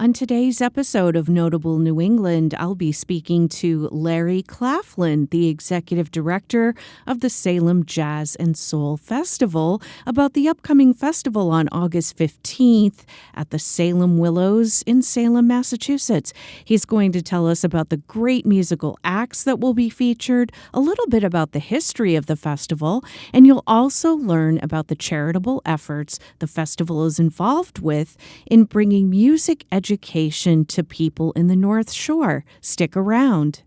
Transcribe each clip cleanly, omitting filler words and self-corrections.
On today's episode of Notable New England, I'll be speaking to Larry Claflin, the executive director of the Salem Jazz and Soul Festival, about the upcoming festival on August 15th at the Salem Willows in Salem, Massachusetts. He's going to tell us about the great musical acts that will be featured, a little bit about the history of the festival, and you'll also learn about the charitable efforts the festival is involved with in bringing music education to people in the North Shore. Stick around.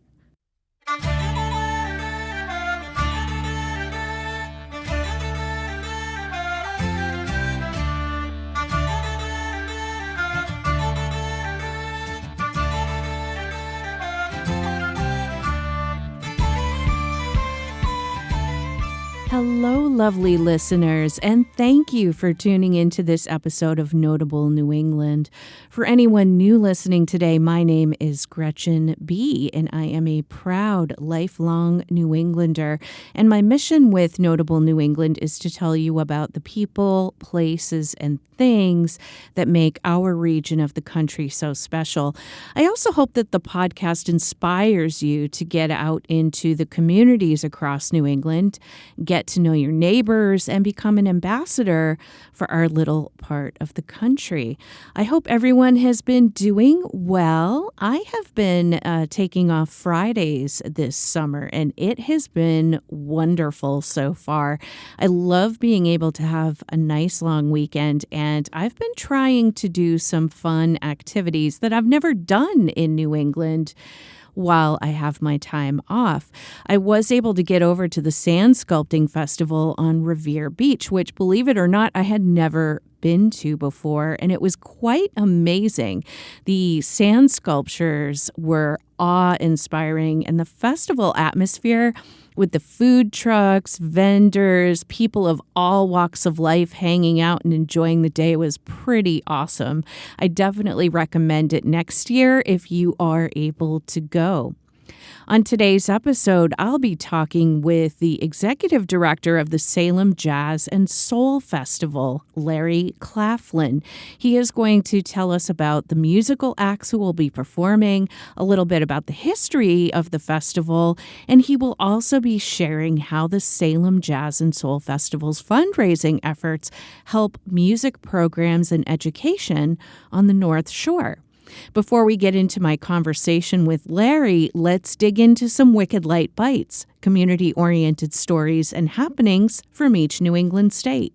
Hello, lovely listeners, and thank you for tuning into this episode of Notable New England. For anyone new listening today, my name is Gretchen B., and I am a proud, lifelong New Englander. And my mission with Notable New England is to tell you about the people, places, and things that make our region of the country so special. I also hope that the podcast inspires you to get out into the communities across New England, get to know your neighbors, and become an ambassador for our little part of the country. I hope everyone has been doing well. I have been taking off Fridays this summer, and it has been wonderful so far. I love being able to have a nice long weekend, and I've been trying to do some fun activities that I've never done in New England while I have my time off. I was able to get over to the Sand Sculpting Festival on Revere Beach, which, believe it or not, I had never been to before, and it was quite amazing. The sand sculptures were awe-inspiring, and the festival atmosphere with the food trucks, vendors, people of all walks of life hanging out and enjoying the day was pretty awesome. I definitely recommend it next year if you are able to go. On today's episode, I'll be talking with the executive director of the Salem Jazz and Soul Festival, Larry Claflin. He is going to tell us about the musical acts who will be performing, a little bit about the history of the festival, and he will also be sharing how the Salem Jazz and Soul Festival's fundraising efforts help music programs and education on the North Shore. Before we get into my conversation with Larry, let's dig into some Wicked Light Bites, community-oriented stories and happenings from each New England state.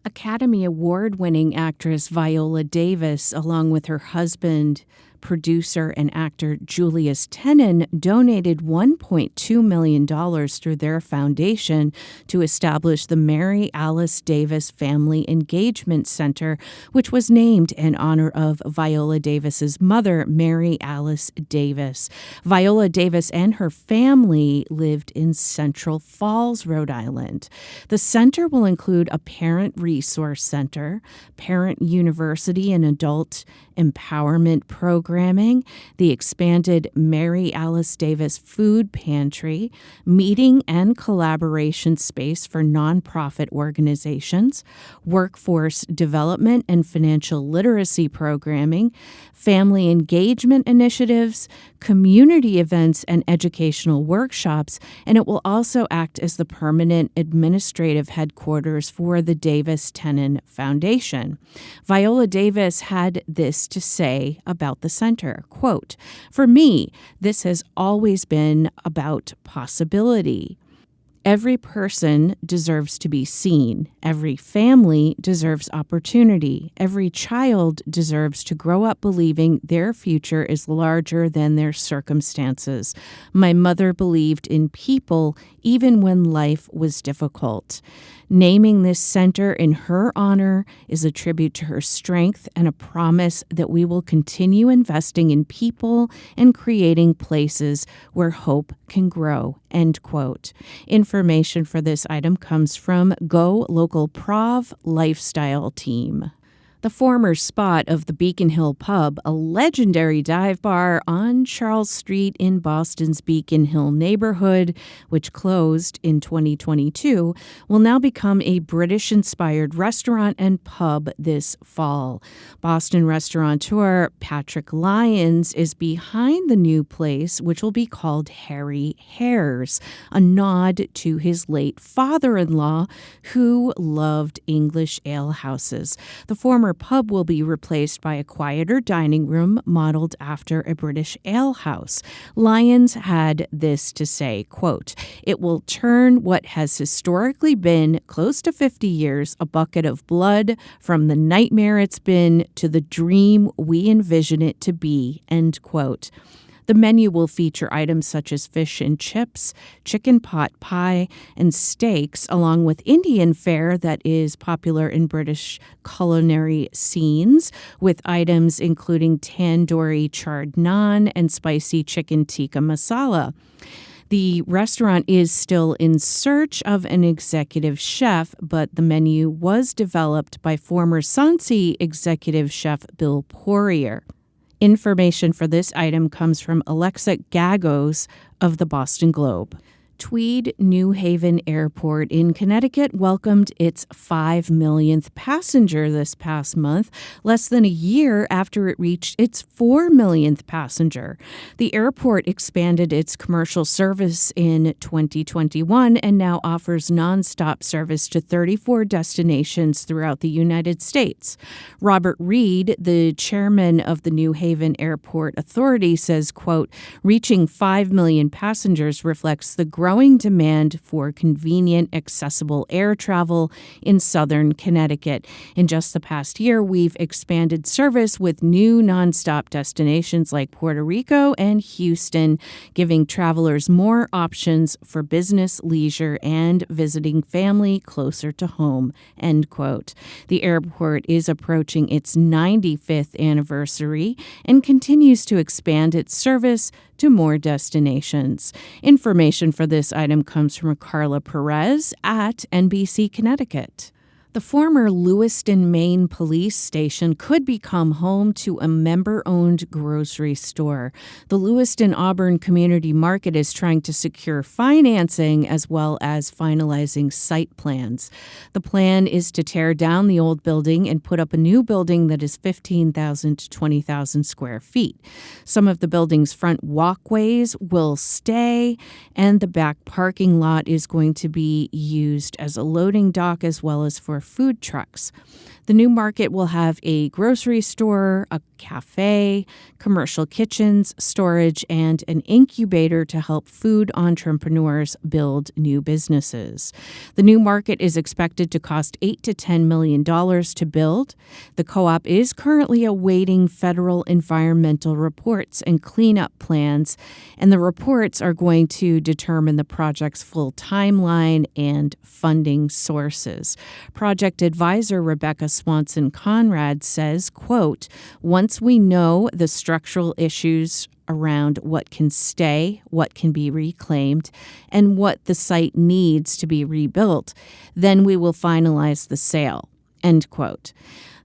Academy Award-winning actress Viola Davis, along with her husband, producer and actor Julius Tenen, donated $1.2 million through their foundation to establish the Mary Alice Davis Family Engagement Center, which was named in honor of Viola Davis's mother, Mary Alice Davis. Viola Davis and her family lived in Central Falls, Rhode Island. The center will include a parent resource center, parent university and adult empowerment programming, the expanded Mary Alice Davis Food Pantry, meeting and collaboration space for nonprofit organizations, workforce development and financial literacy programming, family engagement initiatives, community events, and educational workshops, and it will also act as the permanent administrative headquarters for the Davis-Tenen Foundation. Viola Davis had this to say about the center, quote, "For me, this has always been about possibility. Every person deserves to be seen. Every family deserves opportunity. Every child deserves to grow up believing their future is larger than their circumstances. My mother believed in people even when life was difficult. Naming this center in her honor is a tribute to her strength and a promise that we will continue investing in people and creating places where hope can grow," end quote. Information for this item comes from Go Local Prov Lifestyle Team. The former spot of the Beacon Hill Pub, a legendary dive bar on Charles Street in Boston's Beacon Hill neighborhood, which closed in 2022, will now become a British-inspired restaurant and pub this fall. Boston restaurateur Patrick Lyons is behind the new place, which will be called Harry Hare's, a nod to his late father-in-law, who loved English ale houses. The former pub will be replaced by a quieter dining room modeled after a British ale house. Lyons had this to say, quote, "It will turn what has historically been close to 50 years a bucket of blood from the nightmare it's been to the dream we envision it to be," end quote. The menu will feature items such as fish and chips, chicken pot pie, and steaks, along with Indian fare that is popular in British culinary scenes, with items including tandoori charred naan and spicy chicken tikka masala. The restaurant is still in search of an executive chef, but the menu was developed by former Sansi executive chef Bill Poirier. Information for this item comes from Alexa Gagos of the Boston Globe. Tweed New Haven Airport in Connecticut welcomed its 5 millionth passenger this past month, less than a year after it reached its 4 millionth passenger. The airport expanded its commercial service in 2021 and now offers nonstop service to 34 destinations throughout the United States. Robert Reed, the chairman of the New Haven Airport Authority, says, quote, "Reaching 5 million passengers reflects the growing demand for convenient, accessible air travel in southern Connecticut. In just the past year, we've expanded service with new nonstop destinations like Puerto Rico and Houston, giving travelers more options for business, leisure, and visiting family closer to home," end quote. The airport is approaching its 95th anniversary and continues to expand its service to more destinations. Information for this item comes from Carla Perez at NBC Connecticut. The former Lewiston, Maine police station could become home to a member-owned grocery store. The Lewiston-Auburn Community Market is trying to secure financing as well as finalizing site plans. The plan is to tear down the old building and put up a new building that is 15,000 to 20,000 square feet. Some of the building's front walkways will stay, and the back parking lot is going to be used as a loading dock as well as for food trucks. The new market will have a grocery store, a cafe, commercial kitchens, storage, and an incubator to help food entrepreneurs build new businesses. The new market is expected to cost $8 to $10 million to build. The co-op is currently awaiting federal environmental reports and cleanup plans, and the reports are going to determine the project's full timeline and funding sources. Project advisor Rebecca Swanson Conrad says, quote, "Once we know the structural issues around what can stay, what can be reclaimed, and what the site needs to be rebuilt, then we will finalize the sale," end quote.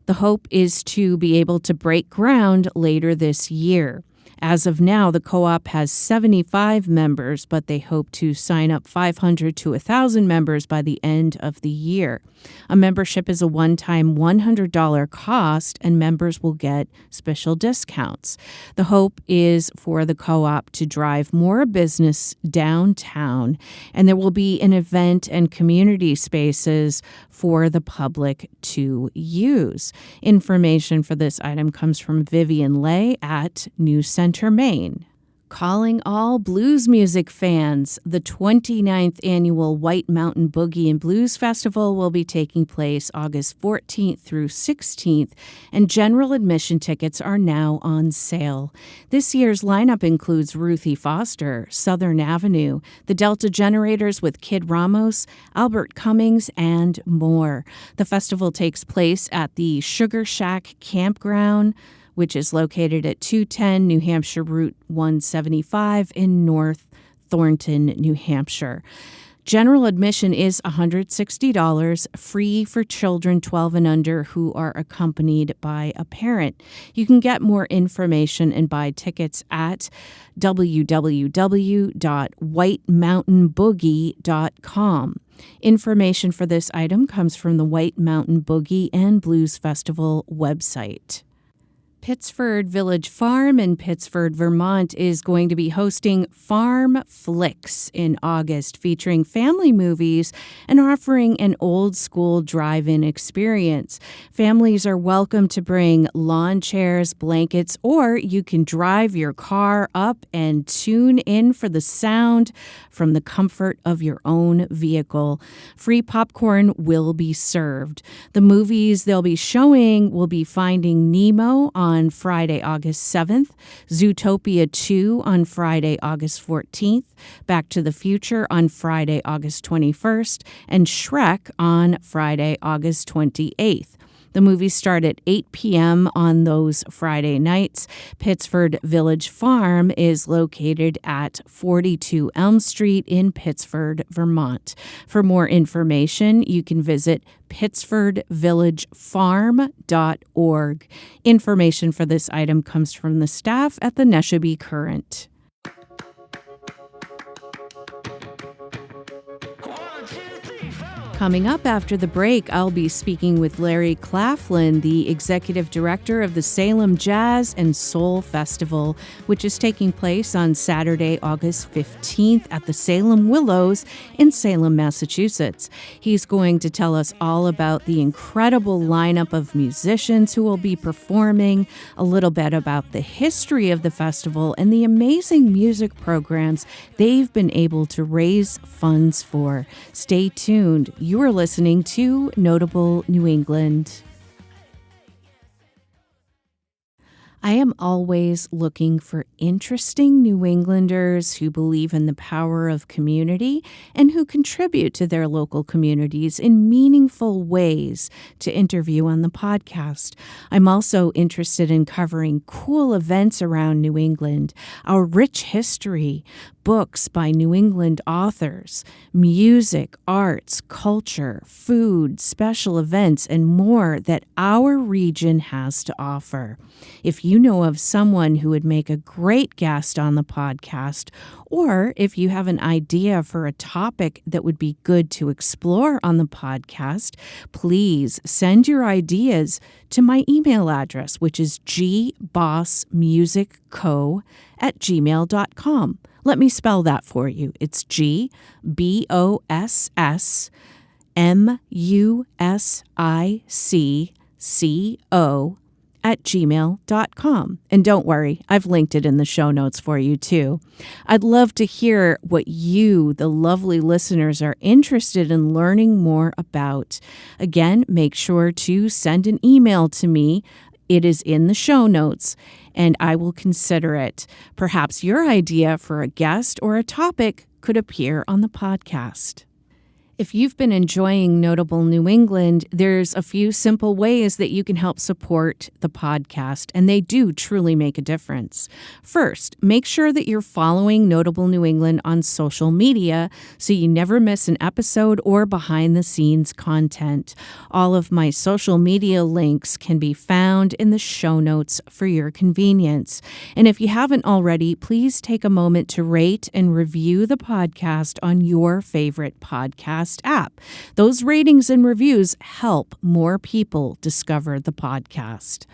The hope is to be able to break ground later this year. As of now, the co-op has 75 members, but they hope to sign up 500 to 1,000 members by the end of the year. A membership is a one-time $100 cost, and members will get special discounts. The hope is for the co-op to drive more business downtown, and there will be an event and community spaces for the public to use. Information for this item comes from Vivian Lay at New Center, Maine. Calling all blues music fans, the 29th annual White Mountain Boogie and Blues Festival will be taking place August 14th through 16th, and general admission tickets are now on sale. This year's lineup includes Ruthie Foster, Southern Avenue, the Delta Generators with Kid Ramos, Albert Cummings, and more. The festival takes place at the Sugar Shack Campground, which is located at 210 New Hampshire Route 175 in North Thornton, New Hampshire. General admission is $160, free for children 12 and under who are accompanied by a parent. You can get more information and buy tickets at www.whitemountainboogie.com. Information for this item comes from the White Mountain Boogie and Blues Festival website. Pittsford Village Farm in Pittsford, Vermont is going to be hosting Farm Flicks in August, featuring family movies and offering an old-school drive-in experience. Families are welcome to bring lawn chairs, blankets, or you can drive your car up and tune in for the sound from the comfort of your own vehicle. Free popcorn will be served. The movies they'll be showing will be Finding Nemo on Friday, August 7th, Zootopia 2 on Friday, August 14th, Back to the Future on Friday, August 21st, and Shrek on Friday, August 28th. The movies start at 8 p.m. on those Friday nights. Pittsford Village Farm is located at 42 Elm Street in Pittsford, Vermont. For more information, you can visit pittsfordvillagefarm.org. Information for this item comes from the staff at the Neshabie Current. Coming up after the break, I'll be speaking with Larry Claflin, the executive director of the Salem Jazz and Soul Festival, which is taking place on Saturday, August 15th at the Salem Willows in Salem, Massachusetts. He's going to tell us all about the incredible lineup of musicians who will be performing, a little bit about the history of the festival, and the amazing music programs they've been able to raise funds for. Stay tuned. You are listening to Notable New England. I am always looking for interesting New Englanders who believe in the power of community and who contribute to their local communities in meaningful ways to interview on the podcast. I'm also interested in covering cool events around New England, our rich history, books by New England authors, music, arts, culture, food, special events, and more that our region has to offer. If you know of someone who would make a great guest on the podcast, or if you have an idea for a topic that would be good to explore on the podcast, please send your ideas to my email address, which is gbossmusicco@gmail.com. Let me spell that for you. It's gbossmusicco@gmail.com. And don't worry, I've linked it in the show notes for you too. I'd love to hear what you, the lovely listeners, are interested in learning more about. Again, make sure to send an email to me. It is in the show notes, and I will consider it. Perhaps your idea for a guest or a topic could appear on the podcast. If you've been enjoying Notable New England, there's a few simple ways that you can help support the podcast, and they do truly make a difference. First, make sure that you're following Notable New England on social media so you never miss an episode or behind-the-scenes content. All of my social media links can be found in the show notes for your convenience. And if you haven't already, please take a moment to rate and review the podcast on your favorite podcast app. Those ratings and reviews help more people discover the podcast.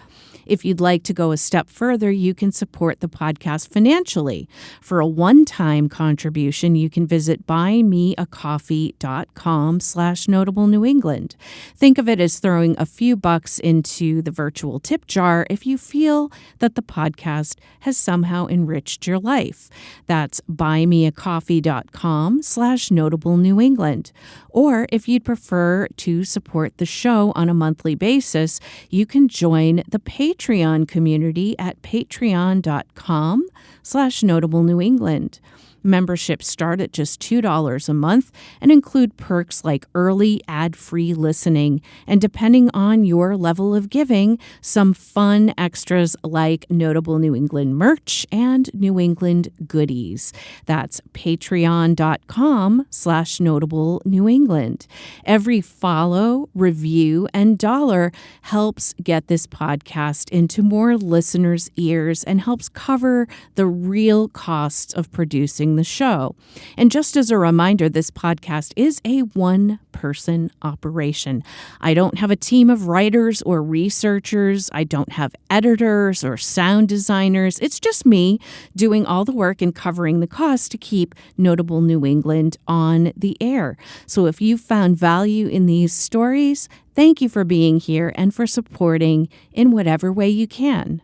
If you'd like to go a step further, you can support the podcast financially. For a one-time contribution, you can visit buymeacoffee.com/Notable New England. Think of it as throwing a few bucks into the virtual tip jar if you feel that the podcast has somehow enriched your life. That's buymeacoffee.com/Notable New England. Or if you'd prefer to support the show on a monthly basis, you can join the Patreon community at patreon.com/Notable New England. Memberships start at just $2 a month and include perks like early ad-free listening, and depending on your level of giving, some fun extras like notable New England merch and New England goodies. That's patreon.com/notable New England. Every follow, review, and dollar helps get this podcast into more listeners' ears and helps cover the real costs of producing the show. And just as a reminder, this podcast is a one-person operation. I don't have a team of writers or researchers. I don't have editors or sound designers. It's just me doing all the work and covering the cost to keep Notable New England on the air. So if you found value in these stories, thank you for being here and for supporting in whatever way you can.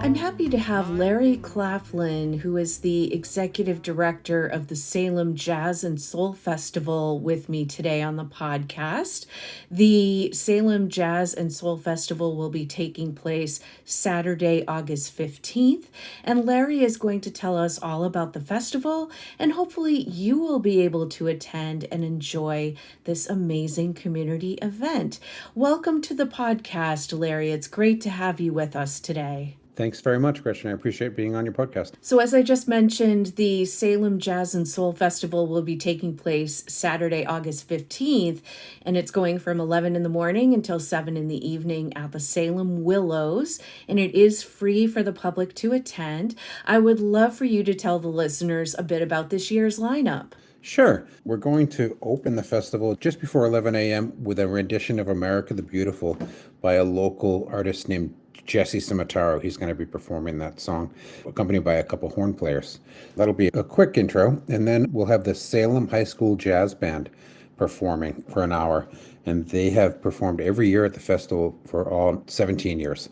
I'm happy to have Larry Claflin, who is the executive director of the Salem Jazz and Soul Festival, with me today on the podcast. The Salem Jazz and Soul Festival will be taking place Saturday, August 15th, and Larry is going to tell us all about the festival, and hopefully you will be able to attend and enjoy this amazing community event. Welcome to the podcast, Larry. It's great to have you with us today. Thanks very much, Gretchen. I appreciate being on your podcast. So as I just mentioned, the Salem Jazz and Soul Festival will be taking place Saturday, August 15th, and it's going from 11 in the morning until 7 in the evening at the Salem Willows, and it is free for the public to attend. I would love for you to tell the listeners a bit about this year's lineup. Sure. We're going to open the festival just before 11 a.m. with a rendition of America the Beautiful by a local artist named Jesse Cimitaro. He's going to be performing that song, accompanied by a couple horn players. That'll be a quick intro, and then we'll have the Salem High School Jazz Band performing for an hour, and they have performed every year at the festival for all 17 years.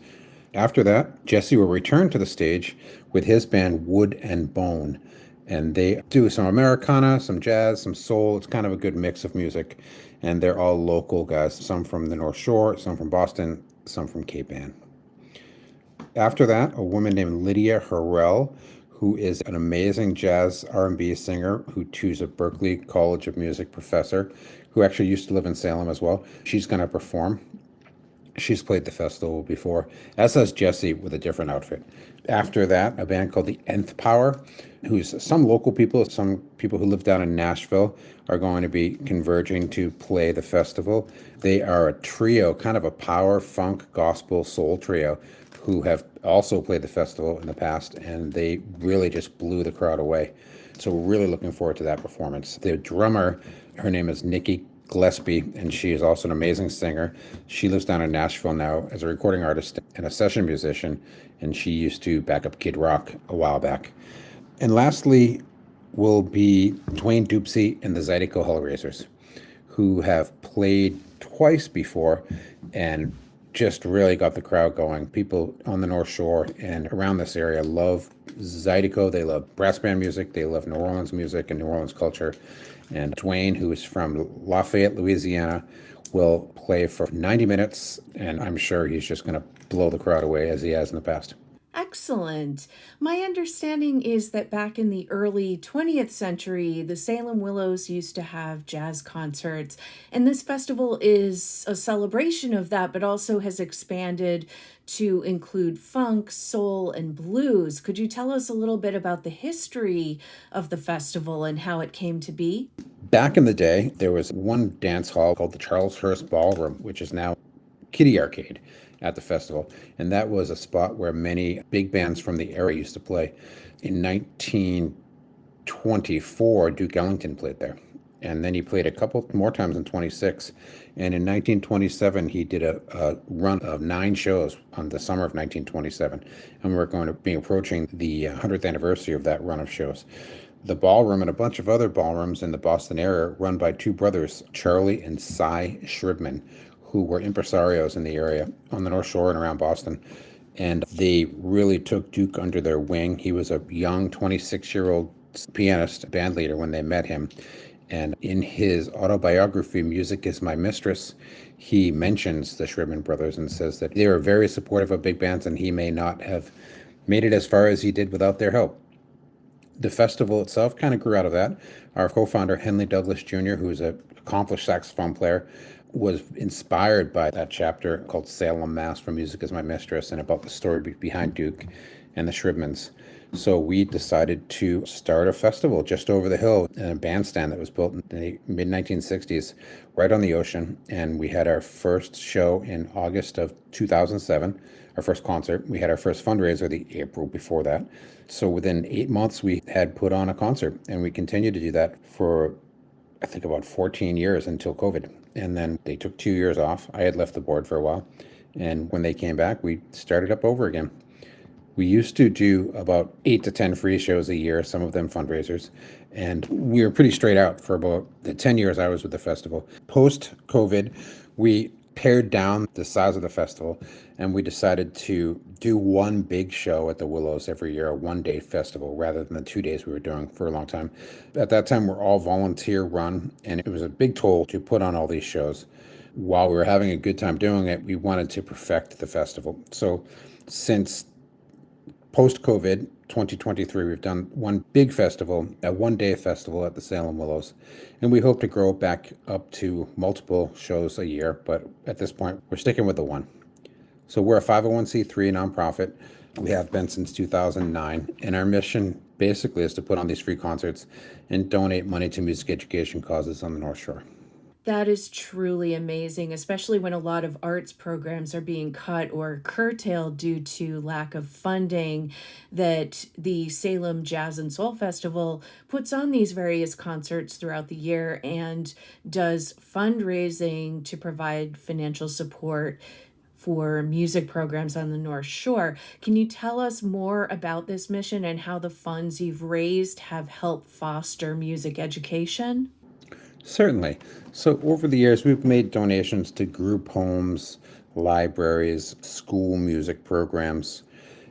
After that, Jesse will return to the stage with his band Wood and Bone, and they do some Americana, some jazz, some soul. It's kind of a good mix of music, and they're all local guys, some from the North Shore, some from Boston, some from Cape Ann. After that, a woman named Lydia Harrell, who is an amazing jazz R&B singer who she's a Berklee College of Music professor who actually used to live in Salem as well. She's going to perform. She's played the festival before, as does Jesse with a different outfit. After that, a band called the Nth Power, who's some local people, some people who live down in Nashville are going to be converging to play the festival. They are a trio, kind of a power, funk, gospel, soul trio, who have also played the festival in the past, and they really just blew the crowd away. So we're really looking forward to that performance. The drummer, her name is Nikki Gillespie, and she is also an amazing singer. She lives down in Nashville now as a recording artist and a session musician, and she used to back up Kid Rock a while back. And lastly will be Dwayne Dupsey and the Zydeco Hellraisers, who have played twice before and just really got the crowd going. People on the North Shore and around this area love Zydeco. They love brass band music. They love New Orleans music and New Orleans culture. And Dwayne, who is from Lafayette, Louisiana, will play for 90 minutes, and I'm sure he's just going to blow the crowd away as he has in the past. Excellent. My understanding is that back in the early 20th century, the Salem Willows used to have jazz concerts, and this festival is a celebration of that, but also has expanded to include funk, soul, and blues. Could you tell us a little bit about the history of the festival and how it came to be? Back in the day, there was one dance hall called the Charles Hurst Ballroom, which is now Kitty Arcade at the festival, and that was a spot where many big bands from the area used to play. In 1924, Duke Ellington played there, and then he played a couple more times in 26, and in 1927 he did a run of 9 shows on the summer of 1927, and we're going to be approaching the 100th anniversary of that run of shows. The ballroom and a bunch of other ballrooms in the Boston area run by 2 brothers, Charlie and Cy Shribman, who were impresarios in the area on the North Shore and around Boston. And they really took Duke under their wing. He was a young 26-year-old pianist, band leader when they met him. And in his autobiography, Music is My Mistress, he mentions the Shribman Brothers and says that they were very supportive of big bands and he may not have made it as far as he did without their help. The festival itself kind of grew out of that. Our co-founder, Henley Douglas Jr., who is an accomplished saxophone player, was inspired by that chapter called Salem Mass from Music is My Mistress and about the story behind Duke and the Shribmans. So we decided to start a festival just over the hill in a bandstand that was built in the mid 1960s, right on the ocean. And we had our first show in August of 2007, our first concert. We had our first fundraiser the April before that. So within 8 months, we had put on a concert, and we continued to do that for, I think, about 14 years until COVID. And then they took 2 years off. I had left the board for a while. And when they came back, we started up over again. We used to do about 8 to 10 free shows a year, some of them fundraisers. And we were pretty straight out for about the 10 years I was with the festival. Post COVID, we pared down the size of the festival and we decided to do one big show at the Willows every year, a 1 day festival, rather than the 2 days we were doing for a long time. At that time, we're all volunteer run, and it was a big toll to put on all these shows. While we were having a good time doing it, we wanted to perfect the festival. So since post-COVID 2023, we've done one big festival, a 1 day festival at the Salem Willows, and we hope to grow back up to multiple shows a year, but at this point, we're sticking with the one. So we're a 501c3 nonprofit. We have been since 2009, and our mission basically is to put on these free concerts and donate money to music education causes on the North Shore. That is truly amazing, especially when a lot of arts programs are being cut or curtailed due to lack of funding. That the Salem Jazz and Soul Festival puts on these various concerts throughout the year and does fundraising to provide financial support for music programs on the North Shore. Can you tell us more about this mission and how the funds you've raised have helped foster music education? Certainly. So over the years, we've made donations to group homes, libraries, school music programs,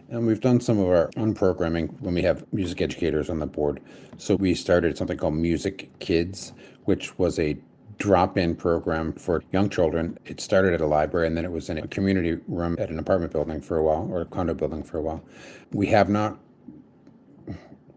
and we've done some of our own programming when we have music educators on the board. So we started something called Music Kids, which was a drop-in program for young children. It started at a library and then it was in a community room at an apartment building for a while, or a condo building for a while. We have not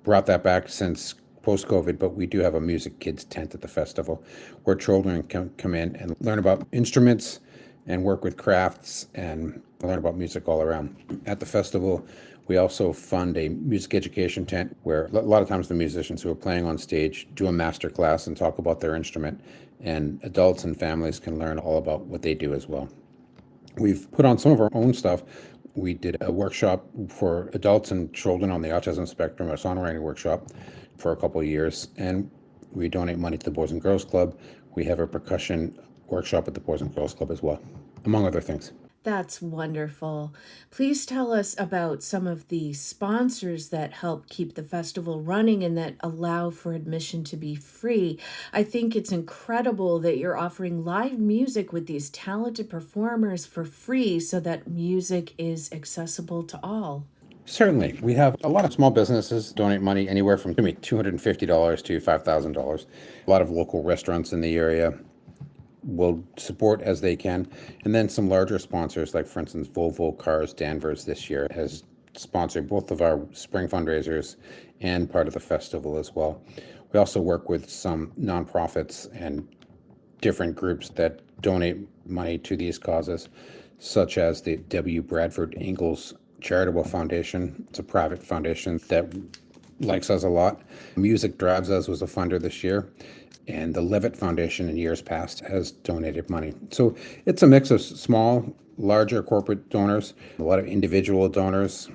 brought that back since post-COVID, but we do have a Music Kids tent at the festival where children can come in and learn about instruments and work with crafts and learn about music all around. At the festival, we also fund a music education tent where a lot of times the musicians who are playing on stage do a master class and talk about their instrument, and adults and families can learn all about what they do as well. We've put on some of our own stuff. We did a workshop for adults and children on the autism spectrum, a songwriting workshop for a couple of years, and we donate money to the Boys and Girls Club. We have a percussion workshop at the Boys and Girls Club as well, among other things. That's wonderful. Please tell us about some of the sponsors that help keep the festival running and that allow for admission to be free. I think it's incredible that you're offering live music with these talented performers for free so that music is accessible to all. Certainly. We have a lot of small businesses donate money anywhere from $250 to $5,000. A lot of local restaurants in the area will support as they can. And then some larger sponsors, like for instance, Volvo Cars Danvers this year has sponsored both of our spring fundraisers and part of the festival as well. We also work with some nonprofits and different groups that donate money to these causes, such as the W. Bradford Ingalls Charitable Foundation. It's a private foundation that likes us a lot. Music Drives Us was a funder this year, and the Levitt Foundation in years past has donated money. So it's a mix of small, larger corporate donors, a lot of individual donors.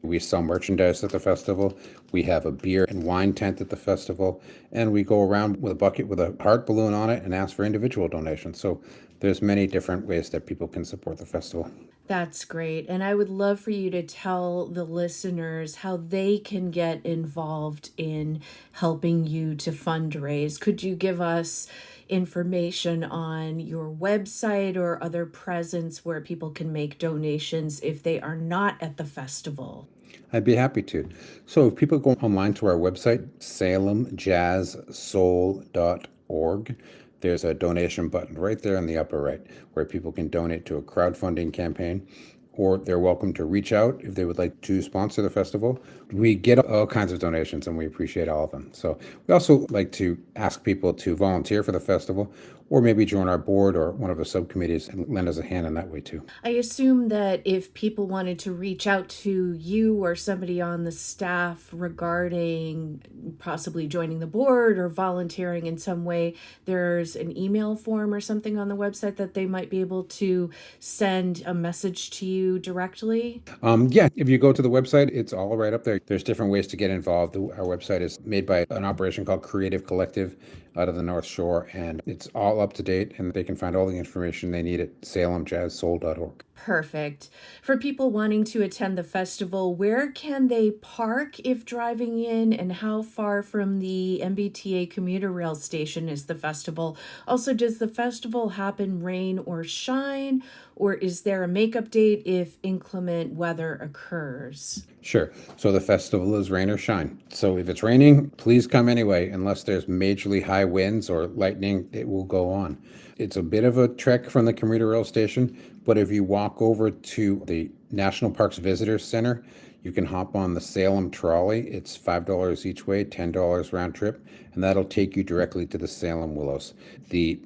We sell merchandise at the festival. We have a beer and wine tent at the festival, and we go around with a bucket with a heart balloon on it and ask for individual donations. So there's many different ways that people can support the festival. That's great. And I would love for you to tell the listeners how they can get involved in helping you to fundraise. Could you give us information on your website or other presence where people can make donations if they are not at the festival? I'd be happy to. So if people go online to our website, salemjazzsoul.org, there's a donation button right there in the upper right where people can donate to a crowdfunding campaign, or they're welcome to reach out if they would like to sponsor the festival. We get all kinds of donations and we appreciate all of them. So we also like to ask people to volunteer for the festival or maybe join our board or one of the subcommittees and lend us a hand in that way too. I assume that if people wanted to reach out to you or somebody on the staff regarding possibly joining the board or volunteering in some way, there's an email form or something on the website that they might be able to send a message to you directly? Yeah, if you go to the website, it's all right up there. There's different ways to get involved. Our website is made by an operation called Creative Collective out of the North Shore, and it's all up to date, and they can find all the information they need at salemjazzsoul.org. Perfect. For people wanting to attend the festival, where can they park if driving in, and how far from the MBTA commuter rail station is the festival? Also, does the festival happen rain or shine, or is there a makeup date if inclement weather occurs? Sure. So the festival is rain or shine. So if it's raining, please come anyway. Unless there's majorly high winds or lightning, it will go on. It's a bit of a trek from the commuter rail station, but if you walk over to the National Parks Visitors Center, you can hop on the Salem trolley. It's $5 each way, $10 round trip, and that'll take you directly to the Salem Willows. The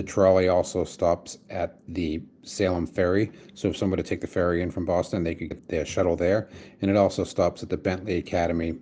trolley also stops at the Salem Ferry. So if somebody take the ferry in from Boston, they could get their shuttle there. And it also stops at the Bentley Academy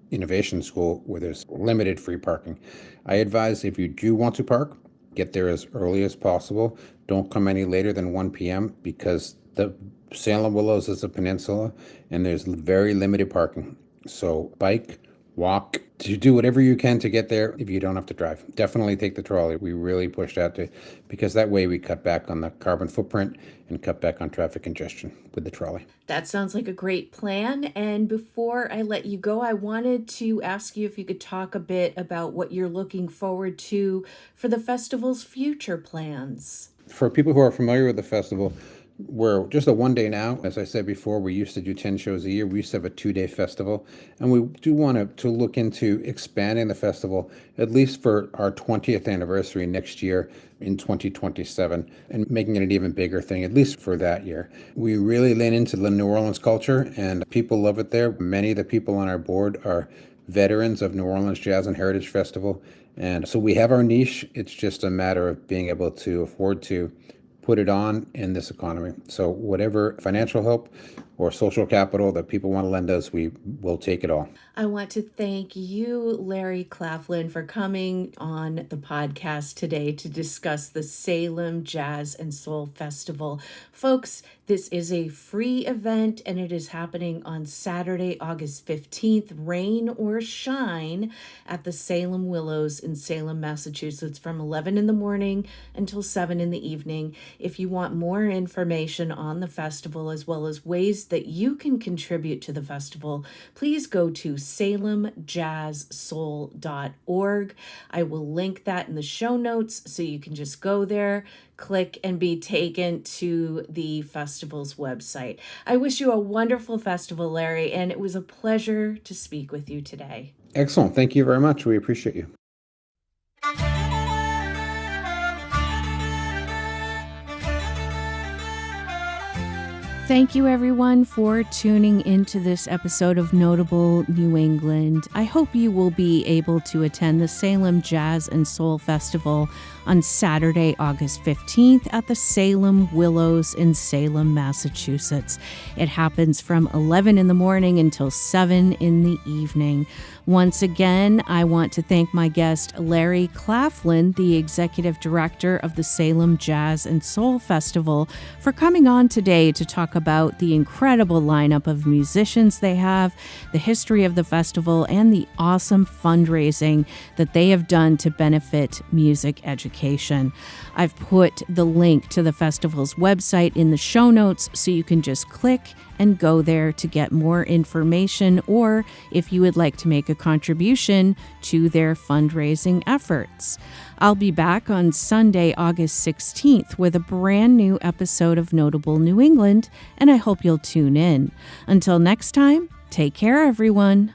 Innovation School where there's limited free parking. I advise if you do want to park, get there as early as possible. Don't come any later than 1 p.m. because the Salem Willows is a peninsula and there's very limited parking. So bike, walk, to do whatever you can to get there if you don't have to drive. Definitely take the trolley. We really pushed out to, because that way we cut back on the carbon footprint and cut back on traffic congestion with the trolley. That sounds like a great plan. And before I let you go, I wanted to ask you if you could talk a bit about what you're looking forward to for the festival's future plans. For people who are familiar with the festival, we're just a 1 day now. As I said before, we used to do 10 shows a year. We used to have a 2-day festival. And we do want to look into expanding the festival, at least for our 20th anniversary next year in 2027, and making it an even bigger thing, at least for that year. We really lean into the New Orleans culture, and people love it there. Many of the people on our board are veterans of New Orleans Jazz and Heritage Festival. And so we have our niche. It's just a matter of being able to afford to put it on in this economy. So whatever financial help or social capital that people want to lend us, we will take it all. I want to thank you, Larry Claflin, for coming on the podcast today to discuss the Salem Jazz and Soul Festival. Folks, this is a free event and it is happening on Saturday, August 15th, rain or shine, at the Salem Willows in Salem, Massachusetts, from 11 in the morning until 7 in the evening. If you want more information on the festival as well as ways that you can contribute to the festival, please go to salemjazzsoul.org. I will link that in the show notes so you can just go there, click, and be taken to the festival's website. I wish you a wonderful festival, Larry, and it was a pleasure to speak with you today. Excellent. Thank you very much. We appreciate you. Thank you, everyone, for tuning into this episode of Notable New England. I hope you will be able to attend the Salem Jazz and Soul Festival on Saturday, August 15th at the Salem Willows in Salem, Massachusetts. It happens from 11 in the morning until 7 in the evening. Once again, I want to thank my guest, Larry Claflin, the Executive Director of the Salem Jazz and Soul Festival, for coming on today to talk about the incredible lineup of musicians they have, the history of the festival, and the awesome fundraising that they have done to benefit music education. I've put the link to the festival's website in the show notes so you can just click and go there to get more information, or if you would like to make a contribution to their fundraising efforts. I'll be back on Sunday, August 16th with a brand new episode of Notable New England and I hope you'll tune in. Until next time, take care, everyone.